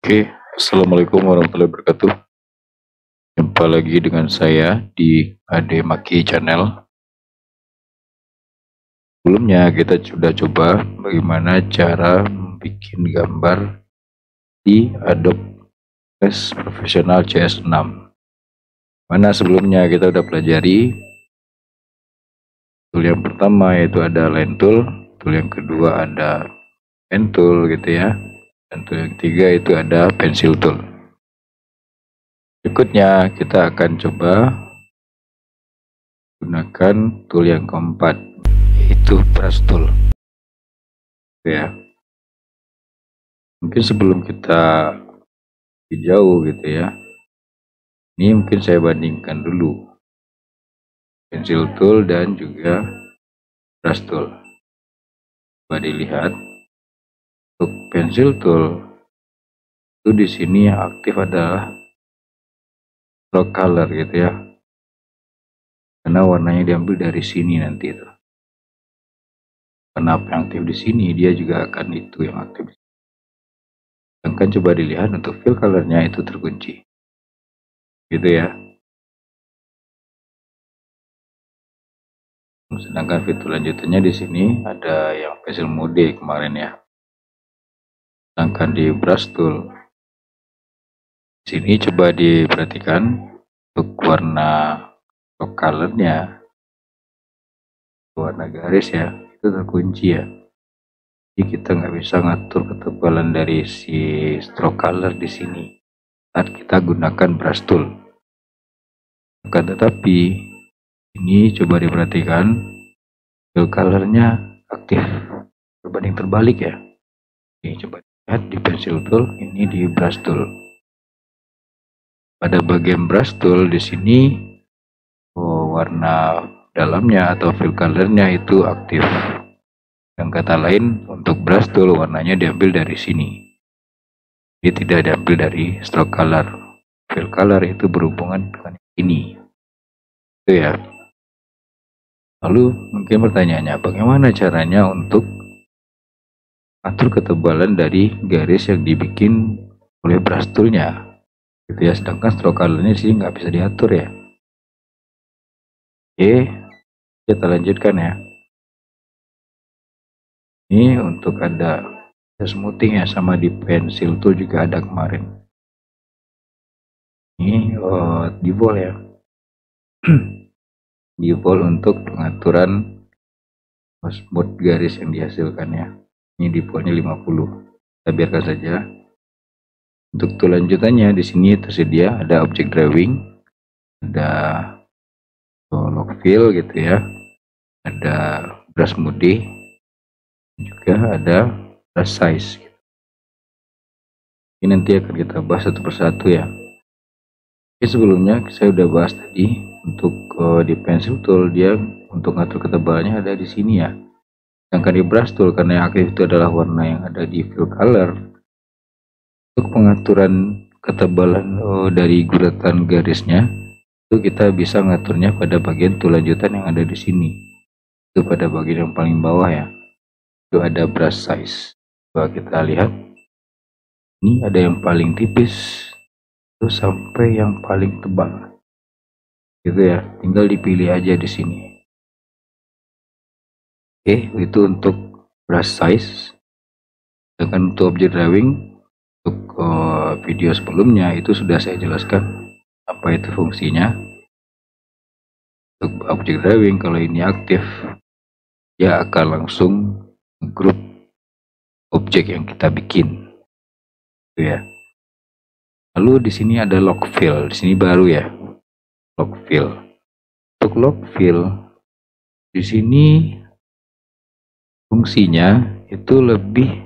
Oke, Assalamualaikum warahmatullahi wabarakatuh. Jumpa lagi dengan saya di Ade Maki Channel. Sebelumnya kita sudah coba bagaimana cara bikin gambar di Adobe Flash Professional CS6. Mana sebelumnya kita sudah pelajari tool yang pertama yaitu ada Line Tool, tool yang kedua ada Pen Tool gitu ya, dan tool yang ketiga itu ada Pencil Tool. Berikutnya kita akan coba gunakan tool yang keempat, yaitu Brush Tool. Ya, mungkin sebelum kita jauh gitu ya, ini mungkin saya bandingkan dulu Pencil Tool dan juga Brush Tool. Coba dilihat untuk Pencil Tool itu di sini yang aktif adalah stroke color gitu ya, karena warnanya diambil dari sini nanti itu. Kenapa yang aktif di sini, dia juga akan itu yang aktif. Sedangkan coba dilihat untuk fill colornya itu terkunci, gitu ya. Sedangkan fitur lanjutannya di sini ada yang pencil mode kemarin ya. Sedangkan di brush tool, di sini coba diperhatikan untuk warna colornya, warna garis ya, itu terkunci ya. Jadi kita nggak bisa ngatur ketebalan dari si stroke color di sini saat kita gunakan brush tool. Akan tetapi ini coba diperhatikan fill colornya aktif berbanding terbalik ya. Ini coba lihat di pencil tool, ini di brush tool. Pada bagian brush tool di sini warna dalamnya atau fill colornya itu aktif. Yang kata lain, untuk brush tool warnanya diambil dari sini. Dia tidak diambil dari stroke color. Fill color itu berhubungan dengan ini. Itu ya. Lalu mungkin pertanyaannya, bagaimana caranya untuk atur ketebalan dari garis yang dibikin oleh brush toolnya? Gitu ya, sedangkan stroke colornya sih nggak bisa diatur ya. Oke, kita lanjutkan ya. Ini untuk ada smoothing ya, sama di pencil tool juga ada kemarin. Ini default ya. Default untuk pengaturan smooth garis yang dihasilkan ya. Ini defaultnya 50. Kita biarkan saja. Untuk tool lanjutannya di sini tersedia ada object drawing, ada lock fill gitu ya, ada brush mode, juga ada brush size. Ini nanti akan kita bahas satu persatu ya. Oke, sebelumnya saya udah bahas tadi untuk di pencil tool dia untuk ngatur ketebalannya ada di sini ya. Sedangkan di brush tool karena yang aktif itu adalah warna yang ada di fill color. Untuk pengaturan ketebalan dari guratan garisnya itu kita bisa ngaturnya pada bagian tool lanjutan yang ada di sini. Itu pada bagian yang paling bawah ya. Itu ada brush size. Coba kita lihat. Ini ada yang paling tipis itu sampai yang paling tebal. Gitu ya. Tinggal dipilih aja di sini. Oke, itu untuk brush size. Sedangkan untuk object drawing, untuk video sebelumnya itu sudah saya jelaskan apa itu fungsinya. Untuk object drawing, kalau ini aktif, dia akan langsung grup objek yang kita bikin, gitu ya. Lalu di sini ada lock fill, di sini baru ya, lock fill. Untuk lock fill, di sini fungsinya itu lebih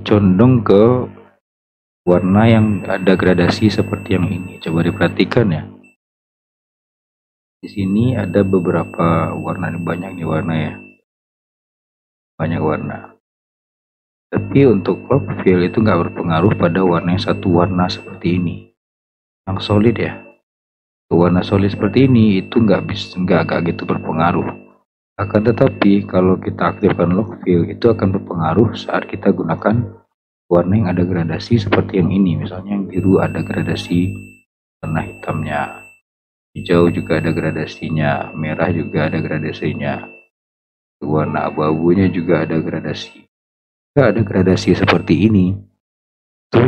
condong ke warna yang ada gradasi seperti yang ini. Coba diperhatikan ya. Di sini ada beberapa warna, banyak nih warna ya. Banyak warna. Tapi untuk lock fill itu nggak berpengaruh pada warna yang satu warna seperti ini. Yang solid ya. Warna solid seperti ini itu nggak gitu berpengaruh. Akan tetapi kalau kita aktifkan lock fill itu akan berpengaruh saat kita gunakan warna yang ada gradasi seperti yang ini. Misalnya yang biru ada gradasi warna hitamnya, hijau juga ada gradasinya, merah juga ada gradasinya, warna abu-abunya juga ada gradasi. Jika ada gradasi seperti ini, itu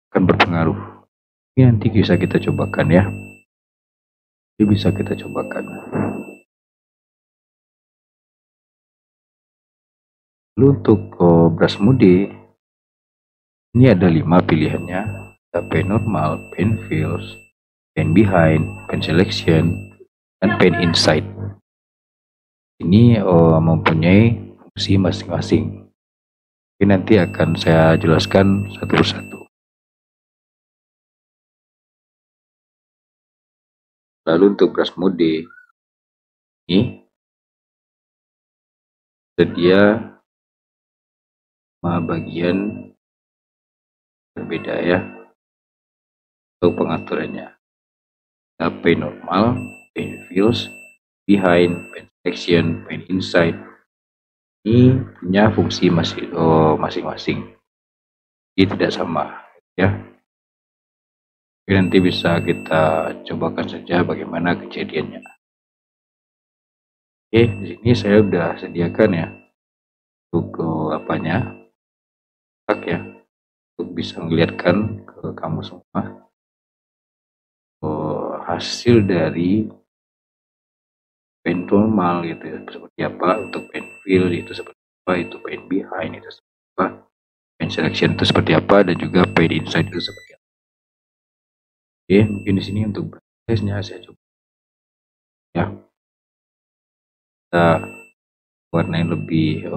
akan berpengaruh. Ini nanti bisa kita cobakan ya. Ini bisa kita cobakan. Lalu untuk brush mode, ini ada 5 pilihannya. Ada pen normal, pen fills, pen behind, pen selection, dan pen inside. Ini mempunyai fungsi masing-masing. Ini nanti akan saya jelaskan satu persatu. Lalu untuk brush mode, ini tersedia 5 bagian berbeda ya untuk pengaturannya. Ada pen normal, pen fills, behind, pen selection, pen inside. Ini punya fungsi masing-masing. Ini tidak sama ya. Oke, nanti bisa kita cobakan saja bagaimana kejadiannya. Oke, di sini saya sudah sediakan ya untuk apanya, ya, untuk bisa melihatkan ke kamu semua hasil dari pen normal gitu ya, seperti apa, untuk pen fill itu seperti apa, itu pen behind itu seperti apa, pen selection itu seperti apa, dan juga pen inside itu seperti apa. Oke, mungkin di sini untuk prosesnya saya coba ya, kita warnain lebih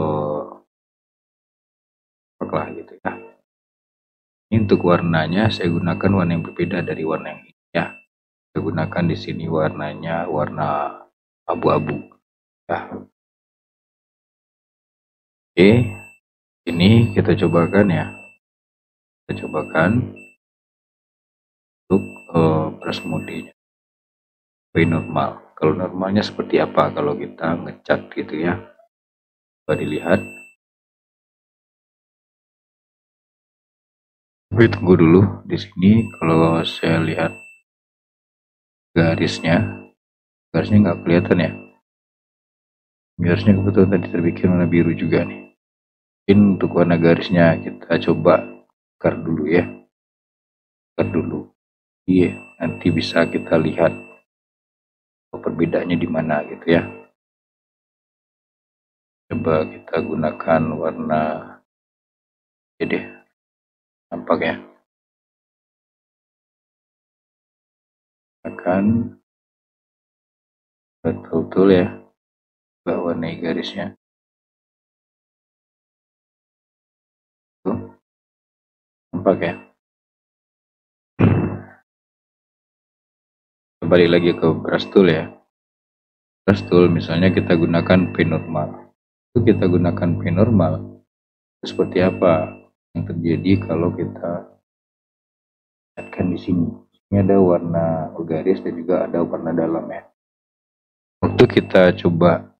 lah gitu ya. Ini untuk warnanya saya gunakan warna yang berbeda dari warna yang ini ya. Saya gunakan di sini warnanya warna abu-abu ya. Oke, ini kita cobakan ya. Kita cobakan untuk brush mode-nya. Pen normal. Kalau normalnya seperti apa kalau kita ngecat gitu ya. Coba dilihat. Tapi tunggu dulu, di sini kalau saya lihat garisnya nggak kelihatan ya. Garisnya kebetulan tadi terbikin warna biru juga nih. Mungkin untuk warna garisnya kita coba tukar dulu ya. Tukar dulu. Iya, nanti bisa kita lihat perbedaannya di mana gitu ya. Coba kita gunakan warna ini deh. Nampak ya. Akan betul-betul ya. Coba warnai garisnya. Tuh. Nampak ya. Kembali lagi ke brush tool ya. Brush tool misalnya kita gunakan pen normal. Itu kita gunakan pen normal. Seperti apa yang terjadi kalau kita lihatkan di sini. Ini ada warna garis dan juga ada warna dalam ya. Untuk kita coba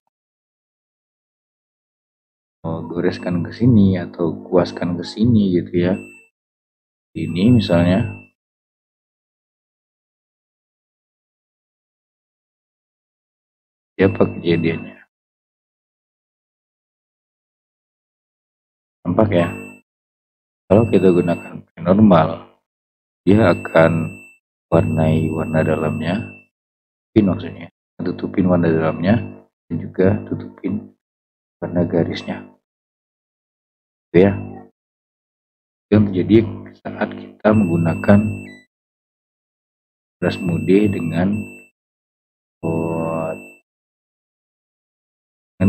goreskan ke sini atau kuaskan ke sini gitu ya. Ini misalnya. Apa kejadiannya? Nampak ya? Kalau kita gunakan pen normal, dia akan warnai warna dalamnya, maksudnya tutupin warna dalamnya dan juga tutupin warna garisnya. Oke ya. Yang terjadi saat kita menggunakan brush mode dengan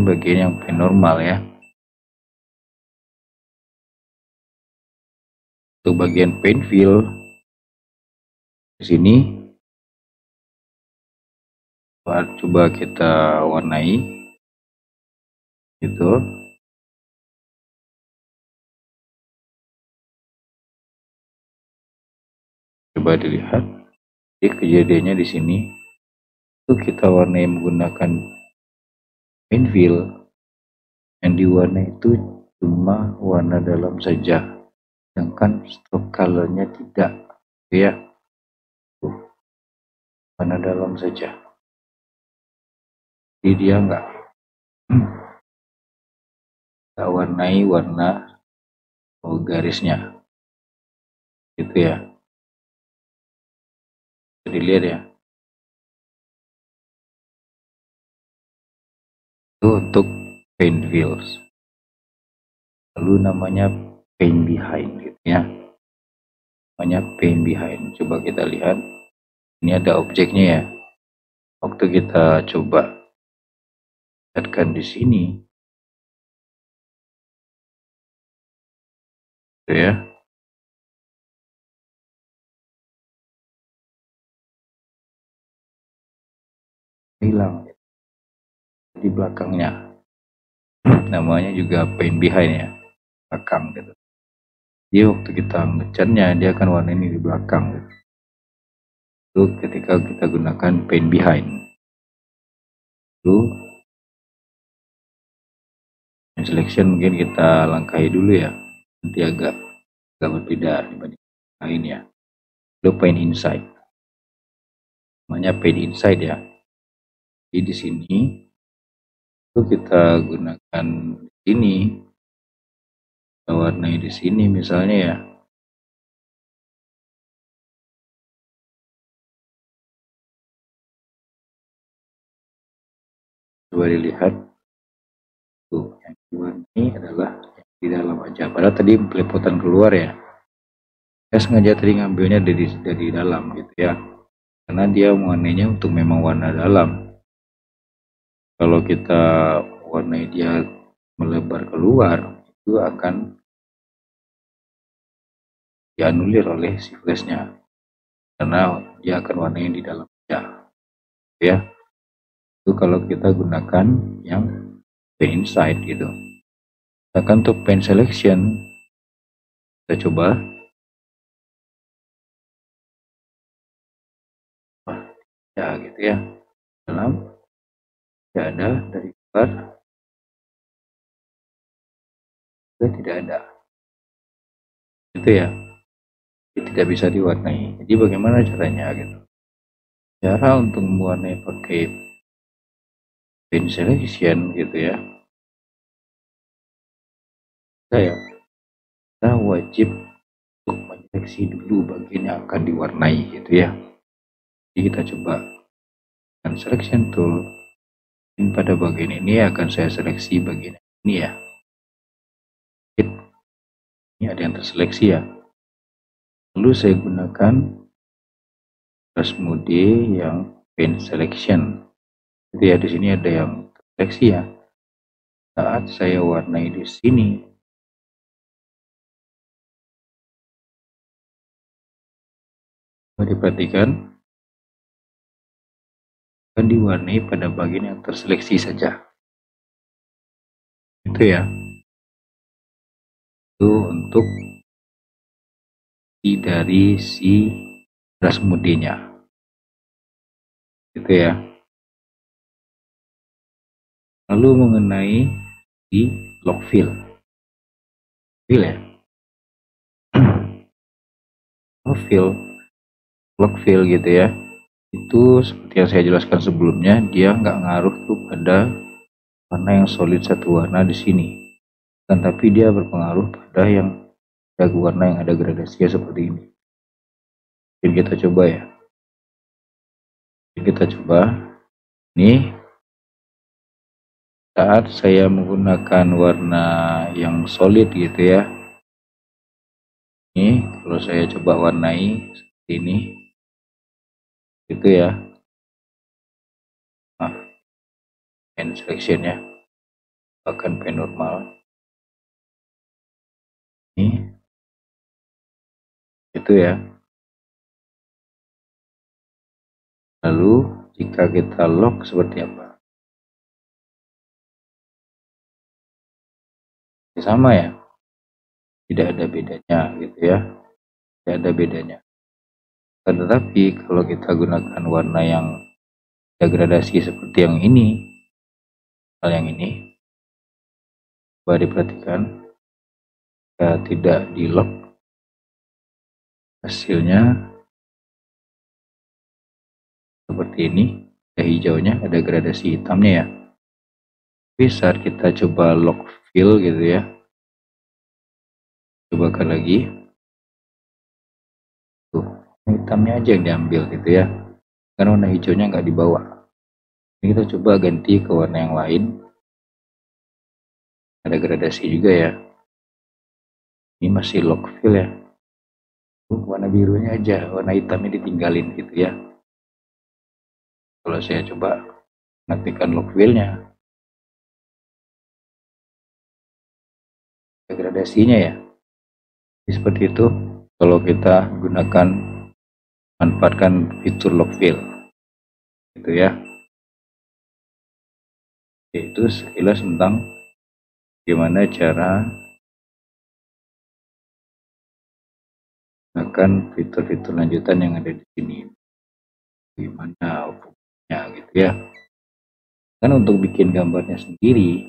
bagian yang pen normal ya. Untuk bagian pen fill di sini coba kita warnai gitu. Coba dilihat, jadi kejadiannya di sini itu kita warnai menggunakan pen fill, yang diwarnai itu cuma warna dalam saja. sedangkan stroke colornya tidak, ya. Warna dalam saja, jadi dia nggak warnai warna garisnya, gitu ya. Jadi lihat ya, itu untuk paint wheels. Lalu namanya paint behind, gitu ya. Namanya paint behind. Coba kita lihat, ini ada objeknya ya. Waktu kita coba lihatkan di sini, gitu ya. Hilang di belakangnya. Namanya juga paint behind ya, belakang gitu. Jadi waktu kita ngecatnya, dia akan warna ini di belakang gitu. Itu ketika kita gunakan paint behind. Lalu selection mungkin kita langkahi dulu ya, nanti agak berbeda dibanding lain ya. Lalu paint inside, namanya paint inside ya. Jadi di sini itu kita gunakan di sini, kita warnai di sini misalnya ya. Coba dilihat tuh, yang diwarnai adalah yang di dalam aja. Padahal tadi peliputan keluar ya. Saya sengaja tadi ngambilnya dari dalam gitu ya, karena dia warnanya untuk memang warna dalam. Kalau kita warnai dia melebar keluar, itu akan dianulir oleh si flashnya, karena dia akan warnanya di dalam ya. Itu kalau kita gunakan yang paint inside gitu. Misalkan untuk paint selection, kita coba ya gitu ya, dalam tidak ada, dari luar juga tidak ada, itu ya. Tidak bisa diwarnai. Jadi bagaimana caranya gitu? Cara untuk mewarnai pakai paint selection gitu ya, kita wajib untuk menyeleksi dulu bagian yang akan diwarnai gitu ya. Jadi kita coba dengan selection tool, dan pada bagian ini akan saya seleksi bagian ini ya. Ini ada yang terseleksi ya. Lalu saya gunakan brush mode yang paint selection. Jadi ya, di sini ada yang terseleksi ya. Saat saya warnai di sini, diperhatikan akan diwarnai pada bagian yang terseleksi saja. Itu ya. Itu untuk dari si brush mode-nya. Gitu ya. Lalu mengenai di lock fill. Ya. Lock fill gitu ya. Itu seperti yang saya jelaskan sebelumnya, dia nggak ngaruh tuh pada warna yang solid satu warna di sini. Dan tapi dia berpengaruh pada yang ada warna yang ada gradasinya seperti ini. Jadi kita coba ya. Jadi kita coba. Nih, saat saya menggunakan warna yang solid gitu ya. Ini kalau saya coba warnai seperti ini, gitu ya. Nah, pen selectionnya bahkan pen normal. Ini, itu ya. Lalu jika kita lock seperti apa? Sama ya, tidak ada bedanya gitu ya, tidak ada bedanya. Tetapi kalau kita gunakan warna yang degradasi seperti yang ini, hal yang ini, coba diperhatikan, jika tidak di lock hasilnya seperti ini. Ada hijaunya, ada gradasi hitamnya ya. Tapi saat kita coba lock fill gitu ya, cobakan lagi, tuh hitamnya aja yang diambil gitu ya, karena warna hijaunya nggak dibawa. Ini kita coba ganti ke warna yang lain, ada gradasi juga ya. Ini masih lock fill ya, warna birunya aja, warna hitamnya ditinggalin gitu ya. Kalau saya coba matikan lock fill-nya, gradasinya ya. Jadi seperti itu kalau kita gunakan manfaatkan fitur lock fill gitu ya. Itu sekilas tentang bagaimana cara gunakan fitur-fitur lanjutan yang ada di sini, bagaimana fungsinya gitu ya. Kan untuk bikin gambarnya sendiri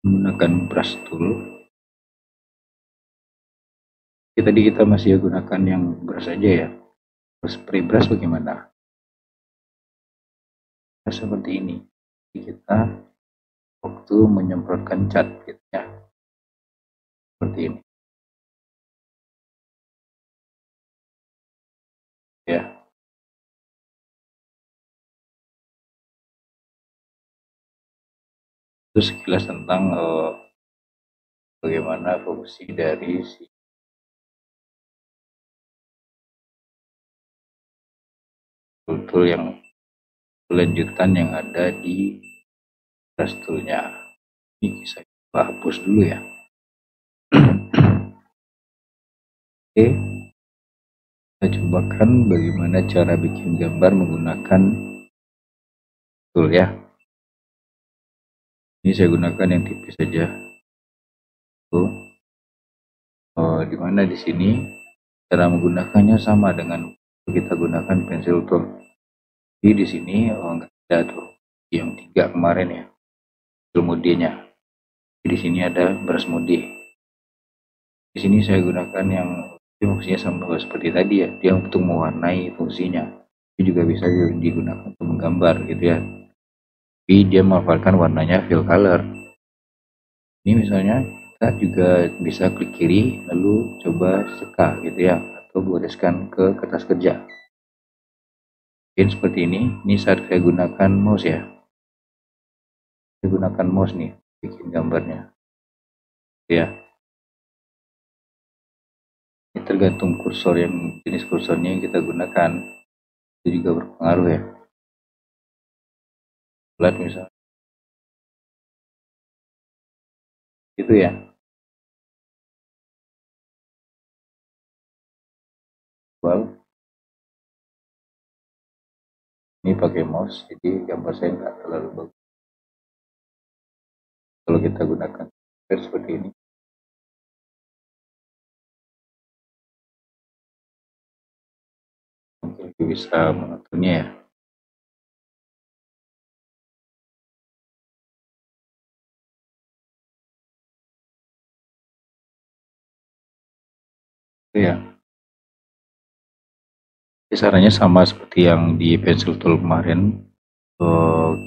menggunakan brush tool, tadi kita masih gunakan yang brush aja ya. Terus spray brush bagaimana? Nah, seperti ini. Jadi kita waktu menyemprotkan cat gitu ya, seperti ini ya. Itu sekilas tentang bagaimana fungsi dari si tool yang lanjutan yang ada di brush toolnya. Ini bisa kita hapus dulu ya. Oke, kita cobakan bagaimana cara bikin gambar menggunakan tool ya. Ini saya gunakan yang tipis saja. Tuh, dimana di sini cara menggunakannya sama dengan kita gunakan pensil tool. Jadi di sini nggak ada tuh yang 3 kemarin ya, tool mode-nya. Di sini ada brush mode. Di sini saya gunakan yang fungsinya sama seperti tadi ya, dia untuk mewarnai fungsinya. Ini juga bisa digunakan untuk menggambar gitu ya. Tapi dia memanfaatkan warnanya fill color. Ini misalnya kita juga bisa klik kiri lalu coba seka gitu ya, atau goreskan ke kertas kerja. Mungkin seperti ini. Ini saat saya gunakan mouse ya. Saya gunakan mouse nih bikin gambarnya. Ya. Ini tergantung kursor yang jenis kursornya yang kita gunakan. Itu juga berpengaruh ya. Lihat misalnya. Itu ya. Well, ini pakai mouse jadi gambar saya nggak terlalu bagus. Kalau kita gunakan seperti ini, mungkin bisa mengaturnya ya. Itu ya. Sarannya sama seperti yang di pencil tool kemarin.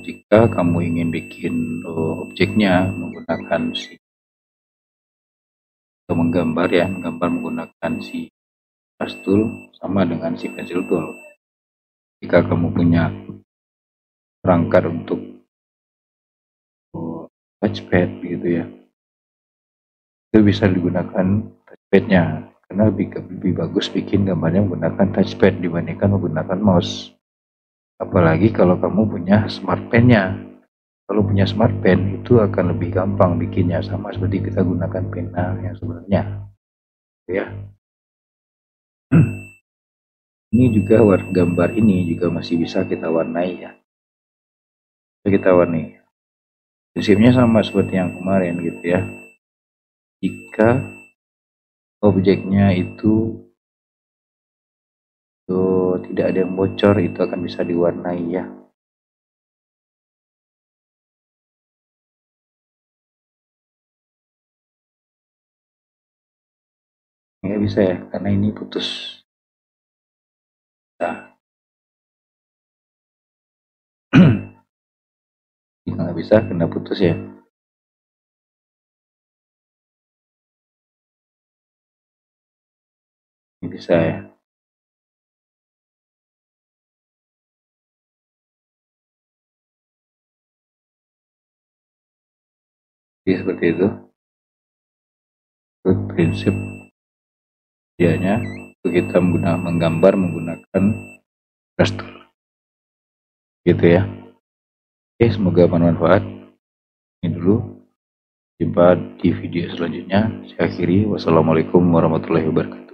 Jika kamu ingin bikin objeknya menggunakan si atau menggambar ya, menggambar menggunakan si brush tool sama dengan si pencil tool. Jika kamu punya perangkat untuk touchpad gitu ya, itu bisa digunakan touchpadnya karena lebih bagus bikin gambarnya menggunakan touchpad dibandingkan menggunakan mouse. Apalagi kalau kamu punya smart pen-nya. Kalau punya smart pen itu akan lebih gampang bikinnya, sama seperti kita gunakan pena yang sebenarnya ya. Ini juga gambar ini juga masih bisa kita warnai ya. Kita warnai. Prinsipnya sama seperti yang kemarin gitu ya. Jika objeknya itu tidak ada yang bocor, itu akan bisa diwarnai ya. Nggak bisa ya, karena ini putus. Nah, jika nggak bisa kena putus ya. Ini bisa ya. Jadi seperti itu prinsip dianya untuk kita menggambar menggunakan brush tool gitu ya. Oke, semoga bermanfaat. Ini dulu, jumpa di video selanjutnya. Saya akhiri, wassalamualaikum warahmatullahi wabarakatuh.